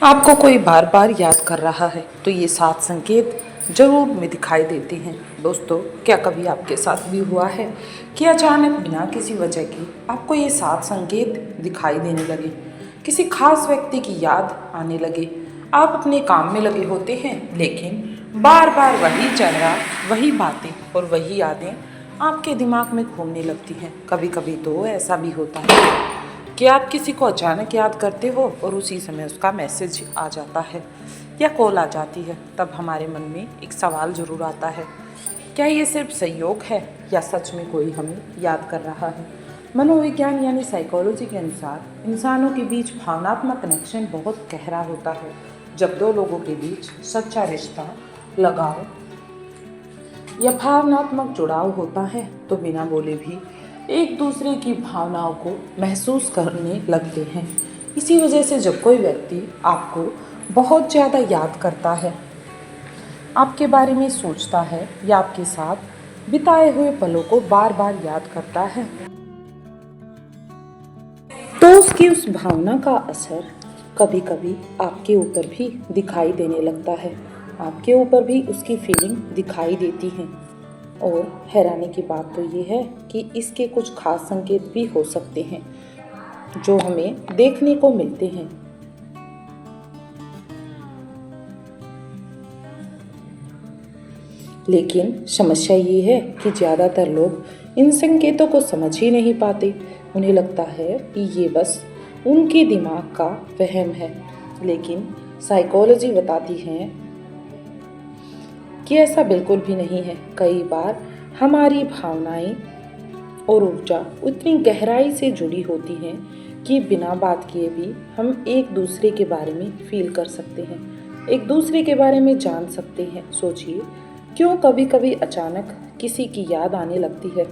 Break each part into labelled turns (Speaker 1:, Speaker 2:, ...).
Speaker 1: आपको कोई बार बार याद कर रहा है तो ये 7 संकेत जरूर में दिखाई देते हैं। दोस्तों, क्या कभी आपके साथ भी हुआ है कि अचानक बिना किसी वजह के आपको ये 7 संकेत दिखाई देने लगे, किसी खास व्यक्ति की याद आने लगे। आप अपने काम में लगे होते हैं लेकिन बार बार वही चेहरा, वही बातें और वही यादें आपके दिमाग में घूमने लगती हैं। कभी कभी तो ऐसा भी होता है कि आप किसी को अचानक याद करते हो और उसी समय उसका मैसेज आ जाता है या कॉल आ जाती है। तब हमारे मन में एक सवाल ज़रूर आता है, क्या ये सिर्फ संयोग है या सच में कोई हमें याद कर रहा है। मनोविज्ञान यानी साइकोलॉजी के अनुसार इंसानों के बीच भावनात्मक कनेक्शन बहुत गहरा होता है। जब दो लोगों के बीच सच्चा रिश्ता, लगाव या भावनात्मक जुड़ाव होता है तो बिना बोले भी एक दूसरे की भावनाओं को महसूस करने लगते हैं। इसी वजह से जब कोई व्यक्ति आपको बहुत ज़्यादा याद करता है, आपके बारे में सोचता है या आपके साथ बिताए हुए पलों को बार बार याद करता है, तो उसकी उस भावना का असर कभी कभी आपके ऊपर भी दिखाई देने लगता है। आपके ऊपर भी उसकी फीलिंग दिखाई देती है। और हैरानी की बात तो ये है कि इसके कुछ खास संकेत भी हो सकते हैं जो हमें देखने को मिलते हैं। लेकिन समस्या ये है कि ज़्यादातर लोग इन संकेतों को समझ ही नहीं पाते। उन्हें लगता है कि ये बस उनके दिमाग का वहम है। लेकिन साइकोलॉजी बताती है कि ऐसा बिल्कुल भी नहीं है। कई बार हमारी भावनाएं और ऊर्जा उतनी गहराई से जुड़ी होती हैं कि बिना बात किए भी हम एक दूसरे के बारे में फील कर सकते हैं, एक दूसरे के बारे में जान सकते हैं। सोचिए, क्यों कभी कभी अचानक किसी की याद आने लगती है,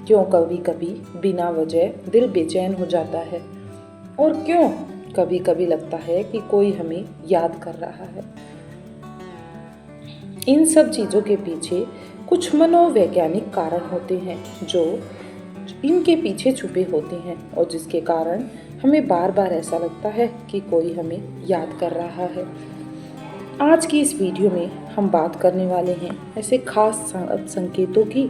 Speaker 1: क्यों कभी कभी बिना वजह दिल बेचैन हो जाता है, और क्यों कभी कभी लगता है कि कोई हमें याद कर रहा है। इन सब चीज़ों के पीछे कुछ मनोवैज्ञानिक कारण होते हैं जो इनके पीछे छुपे होते हैं और जिसके कारण हमें बार बार ऐसा लगता है कि कोई हमें याद कर रहा है। आज की इस वीडियो में हम बात करने वाले हैं ऐसे खास संकेतों की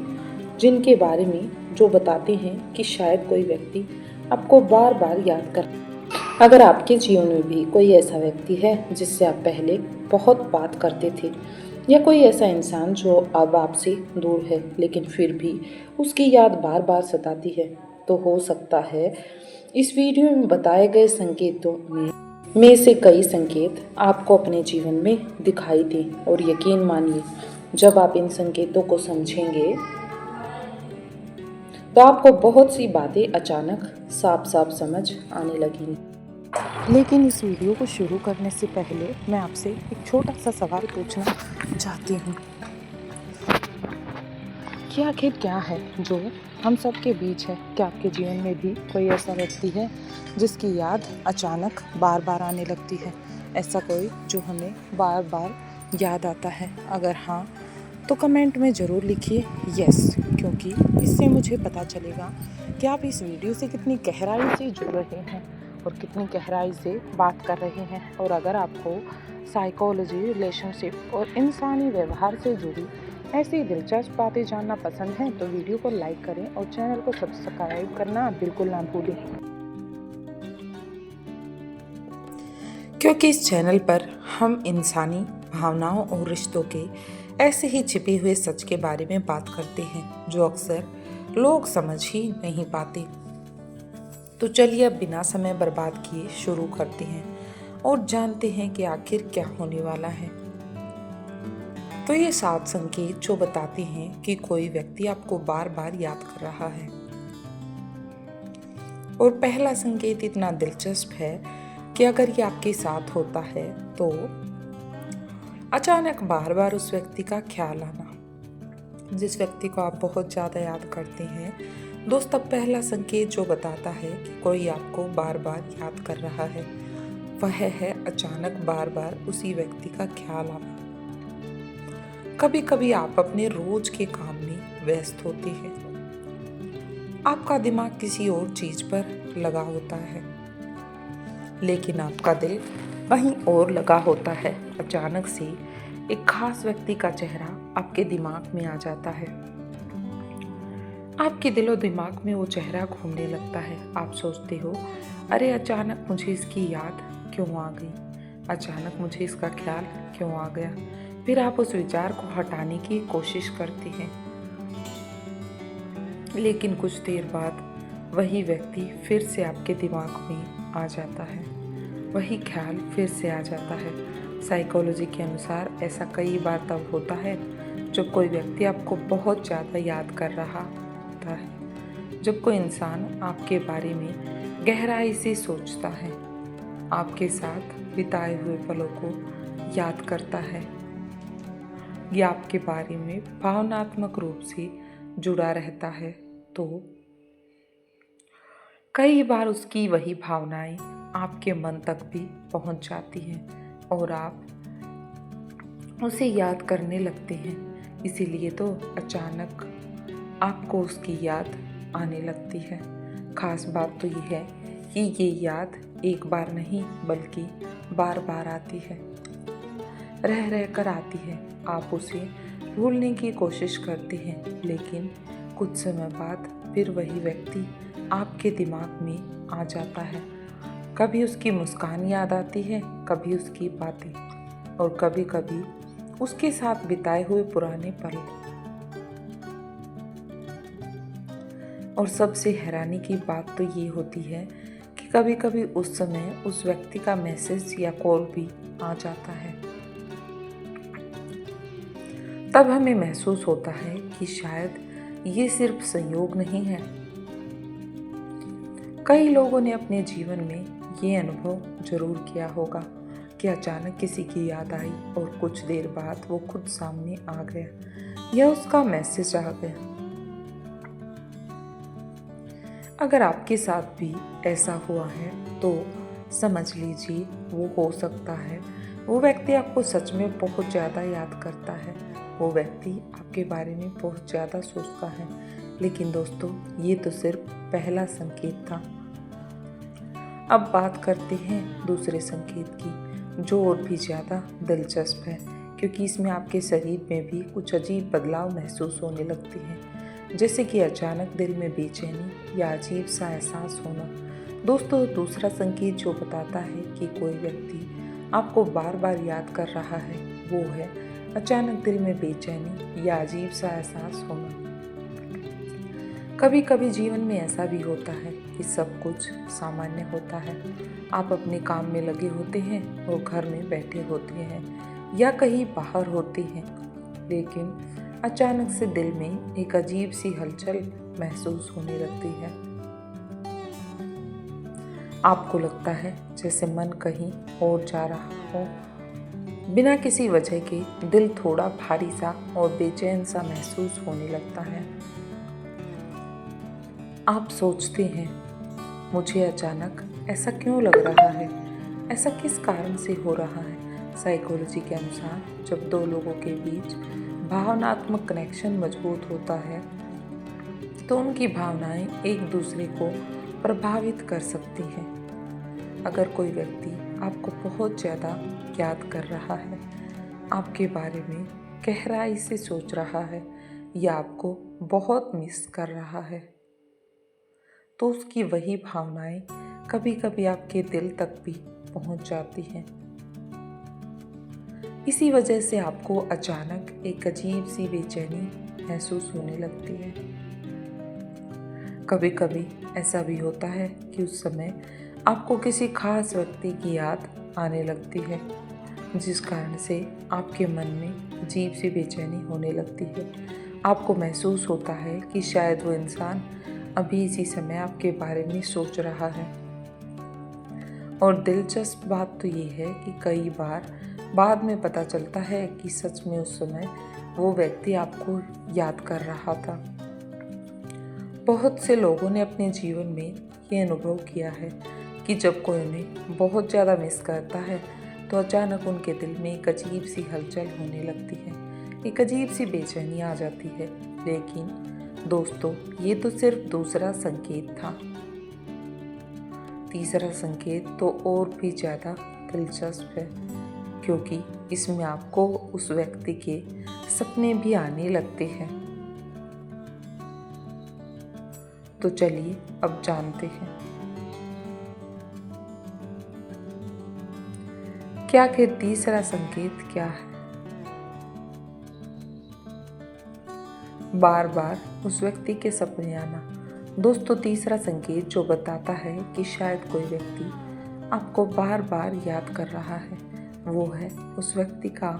Speaker 1: जिनके बारे में जो बताते हैं कि शायद कोई व्यक्ति आपको बार बार याद कर। अगर आपके जीवन में भी कोई ऐसा व्यक्ति है जिससे आप पहले बहुत बात करते थे, या कोई ऐसा इंसान जो अब आपसे दूर है लेकिन फिर भी उसकी याद बार बार सताती है, तो हो सकता है इस वीडियो में बताए गए संकेतों में से कई संकेत आपको अपने जीवन में दिखाई दें। और यकीन मानिए, जब आप इन संकेतों को समझेंगे तो आपको बहुत सी बातें अचानक साफ साफ समझ आने लगेंगी। लेकिन इस वीडियो को शुरू करने से पहले मैं आपसे एक छोटा सा सवाल पूछना चाहती हूँ कि आखिर क्या है जो हम सब के बीच है। क्या आपके जीवन में भी कोई ऐसा व्यक्ति है जिसकी याद अचानक बार बार आने लगती है, ऐसा कोई जो हमें बार बार याद आता है? अगर हाँ तो कमेंट में ज़रूर लिखिए यस, क्योंकि इससे मुझे पता चलेगा कि आप इस वीडियो से कितनी गहराई से जुड़ रहे हैं और कितनी गहराई से बात कर रहे हैं। और अगर आपको साइकोलॉजी, रिलेशनशिप और इंसानी व्यवहार से जुड़ी ऐसी दिलचस्प बातें जानना पसंद है तो वीडियो को लाइक करें और चैनल को सब्सक्राइब करना बिल्कुल ना भूलें, क्योंकि इस चैनल पर हम इंसानी भावनाओं और रिश्तों के ऐसे ही छिपे हुए सच के बारे में बात करते हैं जो अक्सर लोग समझ ही नहीं पाते। तो चलिए अब बिना समय बर्बाद किए शुरू करते हैं और जानते हैं कि आखिर क्या होने वाला है। तो ये 7 संकेत जो बताते हैं कि कोई व्यक्ति आपको बार बार याद कर रहा है। और पहला संकेत इतना दिलचस्प है कि अगर ये आपके साथ होता है तो अचानक बार बार उस व्यक्ति का ख्याल आना, जिस व्यक्ति को आप बहुत ज़्यादा याद करते हैं। दोस्तों, पहला संकेत जो बताता है कि कोई आपको बार बार याद कर रहा है वह है अचानक बार बार उसी व्यक्ति का ख्याल आना। कभी कभी आप अपने रोज के काम में व्यस्त होते हैं, आपका दिमाग किसी और चीज पर लगा होता है, लेकिन आपका दिल वहीं और लगा होता है। अचानक से एक खास व्यक्ति का चेहरा आपके दिमाग में आ जाता है। आपके दिलो दिमाग में वो चेहरा घूमने लगता है। आप सोचते हो, अरे अचानक मुझे इसकी याद क्यों आ गई, अचानक मुझे इसका ख्याल क्यों आ गया। फिर आप उस विचार को हटाने की कोशिश करते हैं, लेकिन कुछ देर बाद वही व्यक्ति फिर से आपके दिमाग में आ जाता है, वही ख्याल फिर से आ जाता है। साइकोलॉजी के अनुसार ऐसा कई बार तब होता है जब कोई व्यक्ति आपको बहुत ज़्यादा याद कर रहा होता है, जब कोई इंसान आपके बारे में गहराई से सोचता है, आपके साथ बिताए हुए पलों को याद करता है या आपके बारे में भावनात्मक रूप से जुड़ा रहता है, तो कई बार उसकी वही भावनाएं आपके मन तक भी पहुंच जाती हैं और आप उसे याद करने लगते हैं। इसीलिए तो अचानक आपको उसकी याद आने लगती है। खास बात तो ये है कि ये याद एक बार नहीं बल्कि बार बार आती है, रह रह कर आती है। आप उसे भूलने की कोशिश करते हैं, लेकिन कुछ समय बाद फिर वही व्यक्ति आपके दिमाग में आ जाता है। कभी उसकी मुस्कान याद आती है, कभी उसकी बातें और कभी कभी उसके साथ बिताए हुए पुराने पल। और सबसे हैरानी की बात तो ये होती है कि कभी कभी उस समय उस व्यक्ति का मैसेज या कॉल भी आ जाता है। तब हमें महसूस होता है कि शायद ये सिर्फ संयोग नहीं है। कई लोगों ने अपने जीवन में ये अनुभव जरूर किया होगा कि अचानक किसी की याद आई और कुछ देर बाद वो खुद सामने आ गया या उसका मैसेज आ गया। अगर आपके साथ भी ऐसा हुआ है तो समझ लीजिए वो हो सकता है वो व्यक्ति आपको सच में बहुत ज़्यादा याद करता है, वो व्यक्ति आपके बारे में बहुत ज़्यादा सोचता है। लेकिन दोस्तों, ये तो सिर्फ पहला संकेत था। अब बात करते हैं दूसरे संकेत की, जो और भी ज़्यादा दिलचस्प है, क्योंकि इसमें आपके शरीर में भी कुछ अजीब बदलाव महसूस होने लगते हैं, जैसे कि अचानक दिल में बेचैनी या अजीब सा एहसास होना। दोस्तों, दूसरा संकेत जो बताता है कि कोई व्यक्ति आपको बार बार याद कर रहा है, वो है अचानक दिल में बेचैनी या अजीब सा एहसास होना। कभी कभी जीवन में ऐसा भी होता है कि सब कुछ सामान्य होता है। आप अपने काम में लगे होते हैं और घर में बैठे होते हैं या कहीं बाहर होते हैं, लेकिन अचानक से दिल में एक अजीब सी हलचल महसूस होने लगती है। आपको लगता है जैसे मन कहीं और जा रहा हो। बिना किसी वजह के दिल थोड़ा भारी सा और बेचैन सा महसूस होने लगता है। आप सोचते हैं, मुझे अचानक ऐसा क्यों लग रहा है, ऐसा किस कारण से हो रहा है। साइकोलॉजी के अनुसार जब दो लोगों के बीच भावनात्मक कनेक्शन मजबूत होता है तो उनकी भावनाएं एक दूसरे को प्रभावित कर सकती हैं। अगर कोई व्यक्ति आपको बहुत ज़्यादा याद कर रहा है, आपके बारे में गहराई से सोच रहा है या आपको बहुत मिस कर रहा है, तो उसकी वही भावनाएं कभी कभी आपके दिल तक भी पहुंच जाती हैं। इसी वजह से आपको अचानक एक अजीब सी बेचैनी महसूस होने लगती है। कभी कभी ऐसा भी होता है कि उस समय आपको किसी खास व्यक्ति की याद आने लगती है, जिस कारण से आपके मन में अजीब सी बेचैनी होने लगती है। आपको महसूस होता है कि शायद वो इंसान अभी इसी समय आपके बारे में सोच रहा है। और दिलचस्प बात तो ये है कि कई बार बाद में पता चलता है कि सच में उस समय वो व्यक्ति आपको याद कर रहा था। बहुत से लोगों ने अपने जीवन में ये अनुभव किया है कि जब कोई उन्हें बहुत ज़्यादा मिस करता है तो अचानक उनके दिल में एक अजीब सी हलचल होने लगती है, एक अजीब सी बेचैनी आ जाती है। लेकिन दोस्तों, ये तो सिर्फ दूसरा संकेत था। तीसरा संकेत तो और भी ज़्यादा दिलचस्प है, क्योंकि इसमें आपको उस व्यक्ति के सपने भी आने लगते हैं। तो चलिए अब जानते हैं कि आखिर तीसरा संकेत क्या है। बार बार उस व्यक्ति के सपने आना। दोस्तों, तीसरा संकेत जो बताता है कि शायद कोई व्यक्ति आपको बार बार याद कर रहा है, वो है उस व्यक्ति का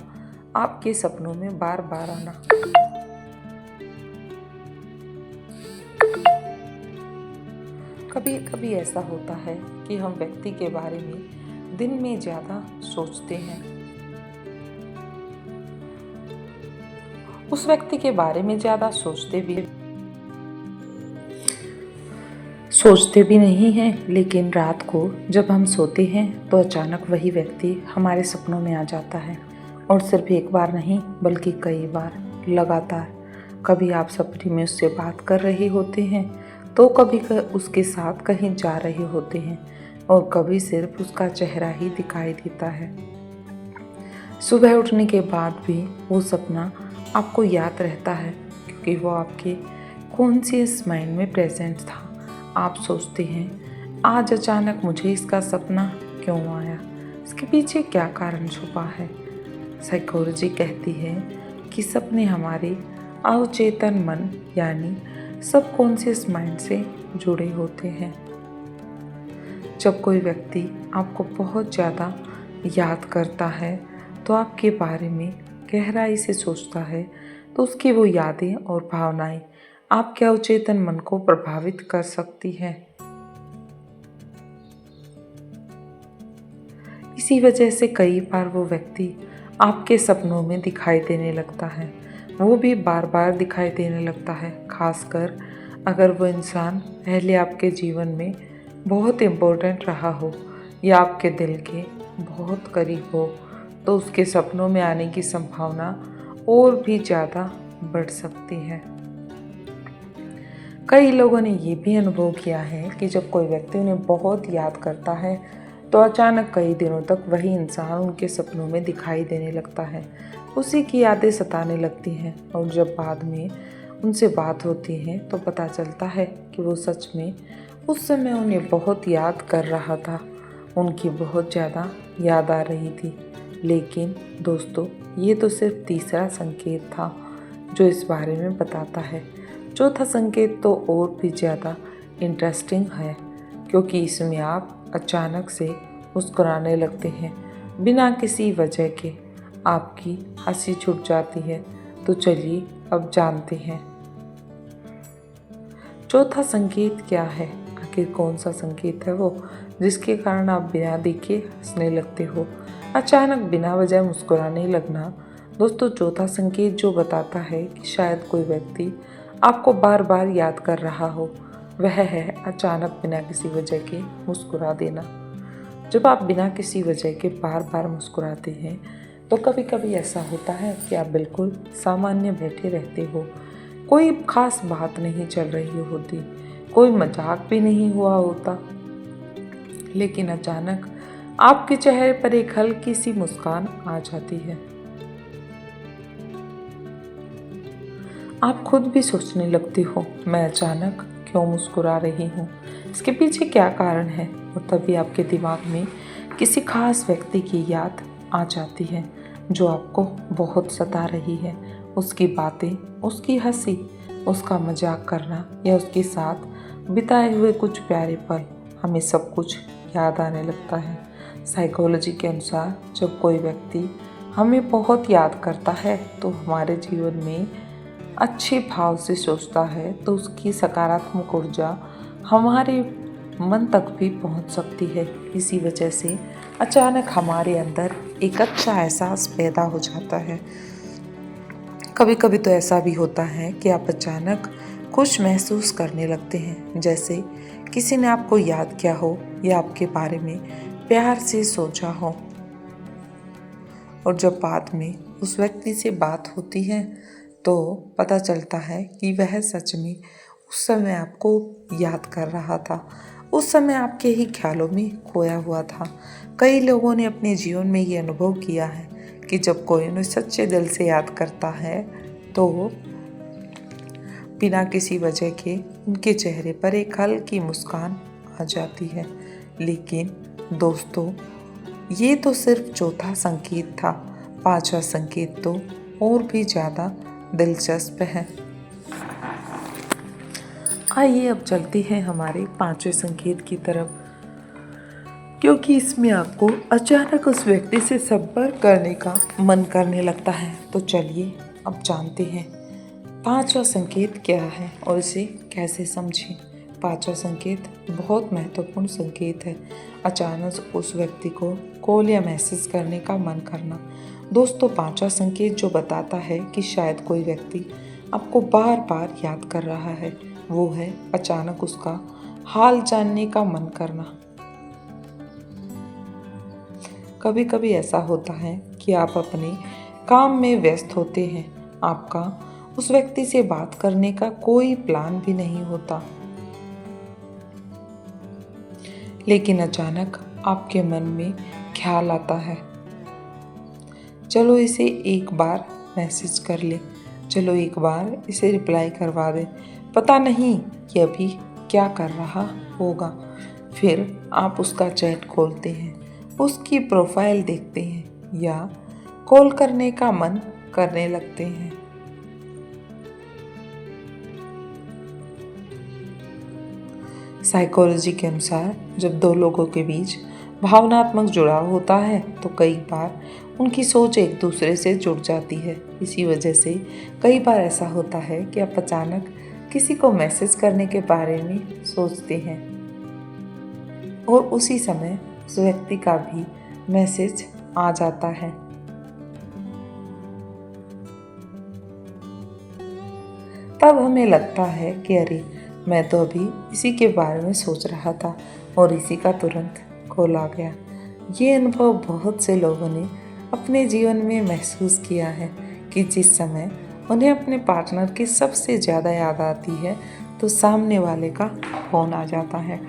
Speaker 1: आपके सपनों में बार बार आना। कभी कभी ऐसा होता है कि हम व्यक्ति के बारे में दिन में ज़्यादा सोचते हैं, उस व्यक्ति के बारे में ज़्यादा सोचते भी नहीं हैं, लेकिन रात को जब हम सोते हैं तो अचानक वही व्यक्ति हमारे सपनों में आ जाता है, और सिर्फ एक बार नहीं बल्कि कई बार लगातार। कभी आप सपने में उससे बात कर रहे होते हैं, तो कभी उसके साथ कहीं जा रहे होते हैं, और कभी सिर्फ उसका चेहरा ही दिखाई देता है। सुबह उठने के बाद भी वो सपना आपको याद रहता है, क्योंकि वो आपके कॉन्शियस माइंड में प्रेजेंट था। आप सोचते हैं, आज अचानक मुझे इसका सपना क्यों आया, इसके पीछे क्या कारण छुपा है। साइकोलॉजी कहती है कि सपने हमारे अवचेतन मन यानी सबकॉन्शियस माइंड से जुड़े होते हैं। जब कोई व्यक्ति आपको बहुत ज़्यादा याद करता है, तो आपके बारे में गहराई से सोचता है, तो उसकी वो यादें और भावनाएं आपके अवचेतन मन को प्रभावित कर सकती हैं। इसी वजह से कई बार वो व्यक्ति आपके सपनों में दिखाई देने लगता है, वो भी बार बार दिखाई देने लगता है, खासकर अगर वो इंसान पहले आपके जीवन में बहुत इम्पोर्टेंट रहा हो या आपके दिल के बहुत करीब हो, तो उसके सपनों में आने की संभावना और भी ज़्यादा बढ़ सकती है। कई लोगों ने ये भी अनुभव किया है कि जब कोई व्यक्ति उन्हें बहुत याद करता है, तो अचानक कई दिनों तक वही इंसान उनके सपनों में दिखाई देने लगता है, उसी की यादें सताने लगती हैं, और जब बाद में उनसे बात होती है तो पता चलता है कि वो सच में उस समय उन्हें बहुत याद कर रहा था, उनकी बहुत ज़्यादा याद आ रही थी। लेकिन दोस्तों, ये तो सिर्फ तीसरा संकेत था जो इस बारे में बताता है। चौथा संकेत तो और भी ज़्यादा इंटरेस्टिंग है, क्योंकि इसमें आप अचानक से मुस्कुराने लगते हैं बिना किसी वजह के, आपकी हंसी छूट जाती है। तो चलिए अब जानते हैं चौथा संकेत क्या है। आखिर कौन सा संकेत है वो जिसके कारण आप बिना देखे हंसने लगते हो, अचानक बिना वजह मुस्कुराने लगना। दोस्तों, चौथा संकेत जो बताता है कि शायद कोई व्यक्ति आपको बार बार याद कर रहा हो, वह है अचानक बिना किसी वजह के मुस्कुरा देना। जब आप बिना किसी वजह के बार बार मुस्कुराते हैं, तो कभी कभी ऐसा होता है कि आप बिल्कुल सामान्य बैठे रहते हो, कोई खास बात नहीं चल रही होती, कोई मजाक भी नहीं हुआ होता, लेकिन अचानक आपके चेहरे पर एक हल्की सी मुस्कान आ जाती है। आप खुद भी सोचने लगते हो, मैं अचानक क्यों मुस्कुरा रही हूँ, इसके पीछे क्या कारण है। और तभी आपके दिमाग में किसी खास व्यक्ति की याद आ जाती है जो आपको बहुत सता रही है। उसकी बातें, उसकी हंसी, उसका मजाक करना या उसके साथ बिताए हुए कुछ प्यारे पल, हमें सब कुछ याद आने लगता है। साइकोलॉजी के अनुसार जब कोई व्यक्ति हमें बहुत याद करता है, तो हमारे जीवन में अच्छे भाव से सोचता है, तो उसकी सकारात्मक ऊर्जा हमारे मन तक भी पहुंच सकती है। इसी वजह से अचानक हमारे अंदर एक अच्छा एहसास पैदा हो जाता है। कभी कभी तो ऐसा भी होता है कि आप अचानक खुश महसूस करने लगते हैं, जैसे किसी ने आपको याद किया हो या आपके बारे में प्यार से सोचा हो। और जब बाद में उस व्यक्ति से बात होती है, तो पता चलता है कि वह सच में उस समय आपको याद कर रहा था, उस समय आपके ही ख्यालों में खोया हुआ था। कई लोगों ने अपने जीवन में ये अनुभव किया है कि जब कोई उन्हें सच्चे दिल से याद करता है तो बिना किसी वजह के उनके चेहरे पर एक हल्की मुस्कान आ जाती है। लेकिन दोस्तों, ये तो सिर्फ चौथा संकेत था। पांचवा संकेत तो और भी ज़्यादा दिलचस्प है। आइए अब चलते हैं हमारे पांचवें संकेत की तरफ, क्योंकि इसमें आपको अचानक उस व्यक्ति से संपर्क करने का मन करने लगता है। तो चलिए अब जानते हैं पांचवा संकेत क्या है और इसे कैसे समझें। पांचवा संकेत बहुत महत्वपूर्ण संकेत है। अचानक उस व्यक्ति को कॉल या मैसेज करने का मन करना। दोस्तों, पांचवा संकेत जो बताता है कि शायद कोई व्यक्ति आपको बार बार याद कर रहा है, वो है अचानक उसका हाल जानने का मन करना। कभी कभी ऐसा होता है कि आप अपने काम में व्यस्त होते हैं, आपका उस व्यक्ति से बात करने का कोई प्लान भी नहीं होता, लेकिन अचानक आपके मन में ख्याल आता है, चलो इसे एक बार मैसेज कर ले, चलो एक बार इसे रिप्लाई करवा दे, पता नहीं कि अभी क्या कर रहा होगा। फिर आप उसका चैट खोलते हैं, उसकी प्रोफाइल देखते हैं या कॉल करने का मन करने लगते हैं। साइकोलॉजी के अनुसार जब दो लोगों के बीच भावनात्मक जुड़ाव होता है तो कई बार उनकी सोच एक दूसरे से जुड़ जाती है। इसी वजह से कई बार ऐसा होता है कि आप अचानक किसी को मैसेज करने के बारे में सोचते हैं और उसी समय उस व्यक्ति का भी मैसेज आ जाता है। तब हमें लगता है कि अरे, मैं तो अभी इसी के बारे में सोच रहा था और इसी का तुरंत कॉल आ गया। ये अनुभव बहुत से लोगों ने अपने जीवन में महसूस किया है कि जिस समय उन्हें अपने पार्टनर की सबसे ज़्यादा याद आती है तो सामने वाले का फ़ोन आ जाता है।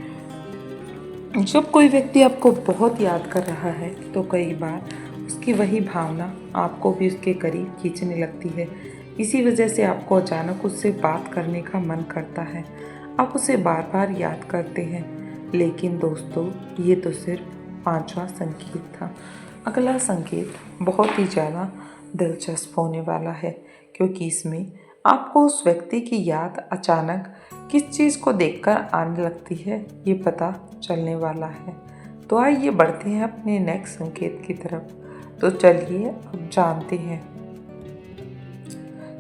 Speaker 1: जब कोई व्यक्ति आपको बहुत याद कर रहा है तो कई बार उसकी वही भावना आपको भी उसके करीब खींचने लगती है। इसी वजह से आपको अचानक उससे बात करने का मन करता है, आप उसे बार बार याद करते हैं। लेकिन दोस्तों, ये तो सिर्फ पांचवा संकेत था। अगला संकेत बहुत ही ज़्यादा दिलचस्प होने वाला है, क्योंकि इसमें आपको उस व्यक्ति की याद अचानक किस चीज़ को देखकर आने लगती है ये पता चलने वाला है। तो आइए बढ़ते हैं अपने नेक्स्ट संकेत की तरफ। तो चलिए अब जानते हैं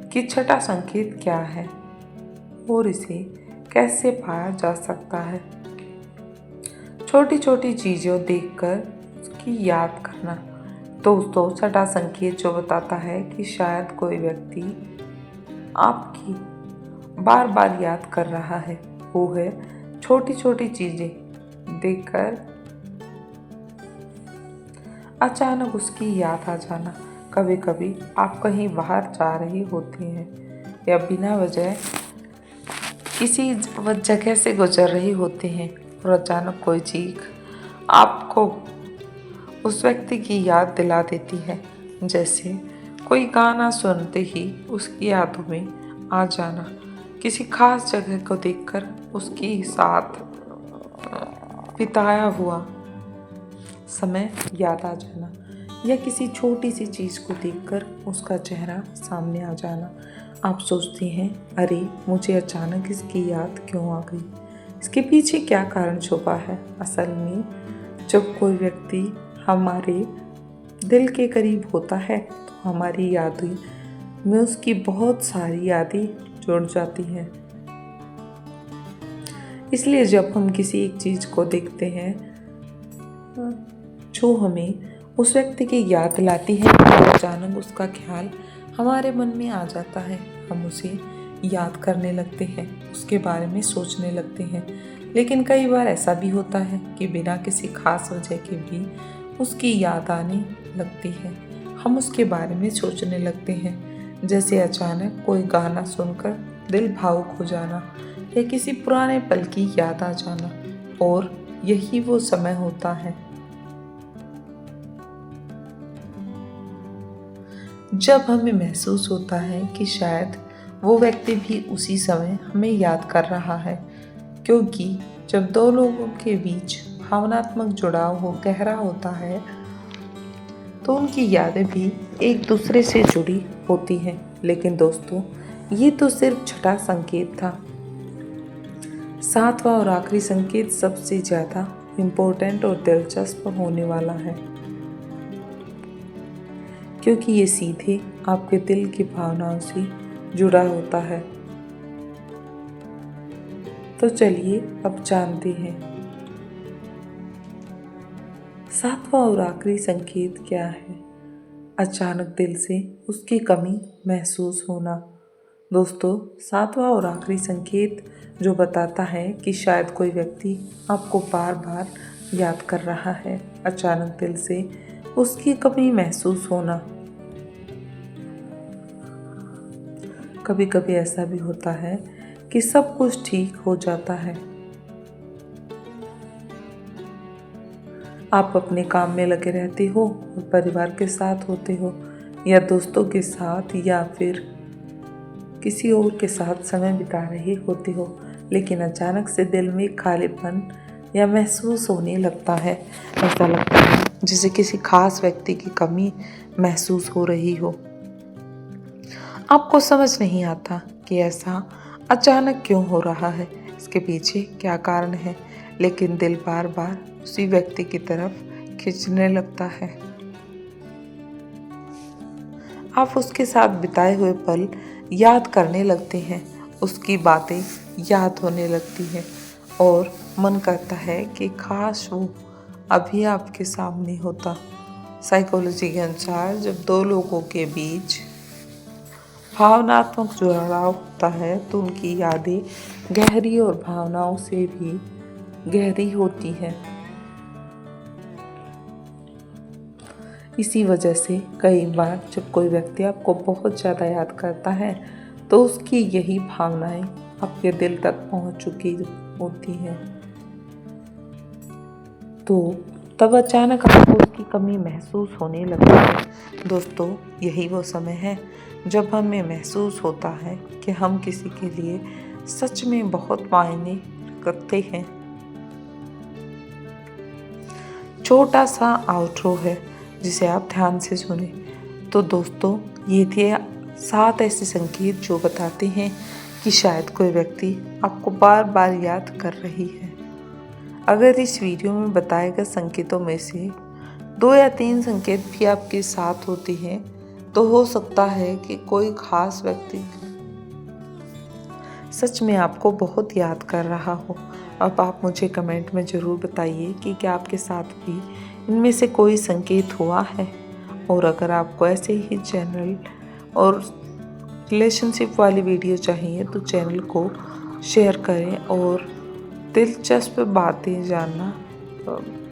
Speaker 1: कि छठा संकेत क्या है और इसे कैसे पाया जा सकता है। छोटी छोटी चीज़ों देखकर उसकी याद करना। दोस्तों, छठा संकेत जो बताता है कि शायद कोई व्यक्ति आपकी बार बार याद कर रहा है, वो है छोटी छोटी चीज़ें देखकर अचानक उसकी याद आ जाना। कभी कभी आप कहीं बाहर जा रही होती हैं या बिना वजह किसी जगह से गुजर रही होती हैं और अचानक कोई चीख आपको उस व्यक्ति की याद दिला देती है, जैसे कोई गाना सुनते ही उसकी यादों में आ जाना, किसी खास जगह को देखकर उसके साथ बिताया हुआ समय याद आ जाना, या किसी छोटी सी चीज़ को देखकर उसका चेहरा सामने आ जाना। आप सोचती हैं, अरे मुझे अचानक इसकी याद क्यों आ गई, इसके पीछे क्या कारण छुपा है। असल में जब कोई व्यक्ति हमारे दिल के करीब होता है तो हमारी यादें में उसकी बहुत सारी यादें जुड़ जाती हैं। इसलिए जब हम किसी एक चीज़ को देखते हैं जो हमें उस व्यक्ति की याद दिलाती है तो अचानक उसका ख्याल हमारे मन में आ जाता है, हम उसे याद करने लगते हैं, उसके बारे में सोचने लगते हैं। लेकिन कई बार ऐसा भी होता है कि बिना किसी खास वजह के भी उसकी याद आने लगती है, हम उसके बारे में सोचने लगते हैं, जैसे अचानक कोई गाना सुनकर दिल भावुक हो जाना या किसी पुराने पल की याद आ जाना। और यही वो समय होता है जब हमें महसूस होता है कि शायद वो व्यक्ति भी उसी समय हमें याद कर रहा है, क्योंकि जब दो लोगों के बीच भावनात्मक जुड़ाव गहरा होता है तो उनकी यादें भी एक दूसरे से जुड़ी होती हैं। लेकिन दोस्तों, ये तो सिर्फ छठा संकेत था। सातवां और आखिरी संकेत सबसे ज़्यादा इम्पोर्टेंट और दिलचस्प होने वाला है, क्योंकि ये सीधे आपके दिल की भावनाओं से जुड़ा होता है। तो चलिए अब जानते हैं सातवां और आखिरी संकेत क्या है। अचानक दिल से उसकी कमी महसूस होना। दोस्तों, सातवां और आखिरी संकेत जो बताता है कि शायद कोई व्यक्ति आपको बार बार याद कर रहा है। अचानक दिल से उसकी कमी महसूस होना। कभी कभी ऐसा भी होता है कि सब कुछ ठीक हो जाता है, आप अपने काम में लगे रहते हो और परिवार के साथ होते हो या दोस्तों के साथ या फिर किसी और के साथ समय बिता रहे होते हो, लेकिन अचानक से दिल में खालीपन या महसूस होने लगता है। ऐसा लगता है जैसे किसी खास व्यक्ति की कमी महसूस हो रही हो। आपको समझ नहीं आता कि ऐसा अचानक क्यों हो रहा है, इसके पीछे क्या कारण है, लेकिन दिल बार बार उसी व्यक्ति की तरफ खींचने लगता है। आप उसके साथ बिताए हुए पल याद करने लगते हैं, उसकी बातें याद होने लगती हैं और मन करता है कि काश वो अभी आपके सामने होता। साइकोलॉजी के अनुसार जब दो लोगों के बीच भावनात्मक जुड़ाव होता है तो उनकी यादें गहरी और भावनाओं से भी गहरी होती है। इसी वजह से कई बार जब कोई व्यक्ति आपको बहुत ज़्यादा याद करता है तो उसकी यही भावनाएं आपके दिल तक पहुंच चुकी होती हैं। तो तब अचानक आपको उसकी कमी महसूस होने लगती है। दोस्तों, यही वो समय है जब हमें महसूस होता है कि हम किसी के लिए सच में बहुत मायने रखते हैं। छोटा सा आउट्रो है जिसे आप ध्यान से सुने। तो दोस्तों, ये थे 7 ऐसे संकेत जो बताते हैं कि शायद कोई व्यक्ति आपको बार बार याद कर रही है। अगर इस वीडियो में बताए गए संकेतों में से 2 या 3 संकेत भी आपके साथ होते हैं तो हो सकता है कि कोई खास व्यक्ति सच में आपको बहुत याद कर रहा हो। अब आप मुझे कमेंट में ज़रूर बताइए कि क्या आपके साथ भी इनमें से कोई संकेत हुआ है। और अगर आपको ऐसे ही चैनल और रिलेशनशिप वाली वीडियो चाहिए तो चैनल को शेयर करें और दिलचस्प बातें जानना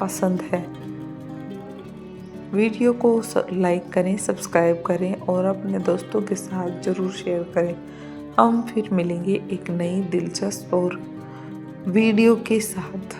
Speaker 1: पसंद है। वीडियो को लाइक करें, सब्सक्राइब करें और अपने दोस्तों के साथ ज़रूर शेयर करें। हम फिर मिलेंगे एक नई दिलचस्प और वीडियो के साथ।